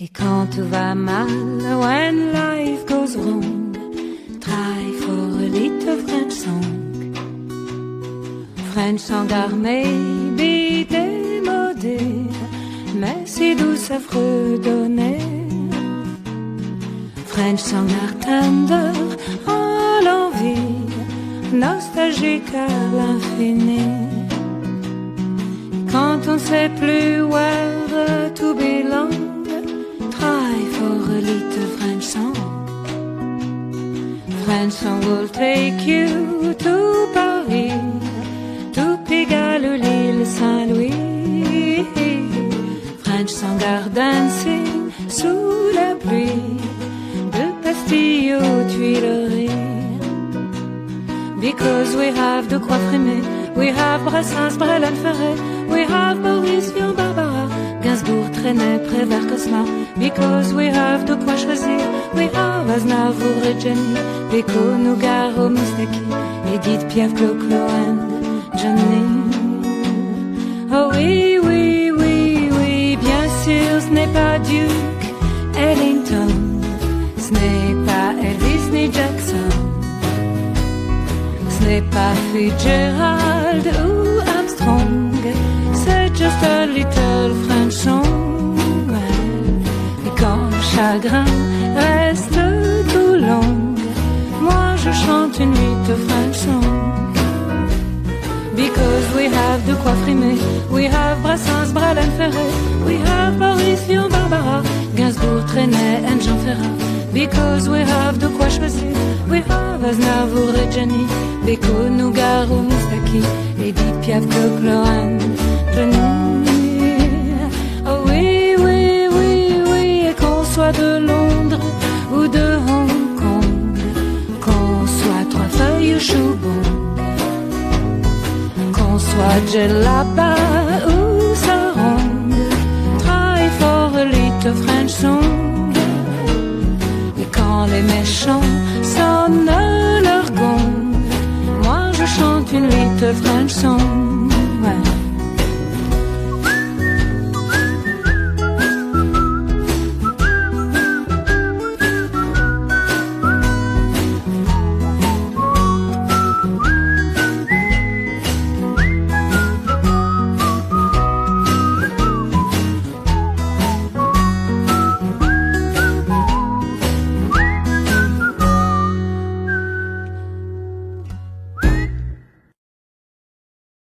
Et quand tout va mal, when life goes wrong, try for a little French song. French song are maybe démodé, mais si doux à fredonner. French song are tender, en l'envie, nostalgique à l'infini. Quand on sait plus where to belong, try for a little French song. French song will take you to Paris, to Pigalle ou l'île Saint-Louis. French song are dancing sous la pluie, de Bastille aux Tuileries. Because we have de quoi frimer, we have Brassens, Brel, Ferret, we have Boris, Vian, Barbara, Gainsbourg, Trenet, Prévert, Cosma. Because we have de quoi choisir, we have Aznavour et Jenny, Beko, Nougaro, Moustaki, Edith Piaf, Clo-Clo and Johnny. Oh oui, oui, oui, oui, bien sûr, ce n'est pas Duke Ellington, ce n'est pas Elvis ni Jackson, ce n'est pas Fitzgerald ou Armstrong, c'est just a little French song. Et quand le chagrin reste tout long, moi je chante une little French song. Because we have de quoi frimer, we have Brassens, Brel, Ferret, we have Boris, Vian, Barbara, Gainsbourg, Trenet and Jean Ferrat. Because we have de quoi choisir, we have Aznavour et Jenny, Beko, Nougaro, Moustaki, Edith Piaf, Clo-Clo and Johnny. Oh oui, oui, oui, oui, et qu'on soit de Londres ou de Hong Kong, qu'on soit trois feuilles ou chou-bon, qu'on soit Djellaba ou Sarong, try for a little French song. Et quand les méchants sonnent leur gong, moi je chante une little French song. Ouais.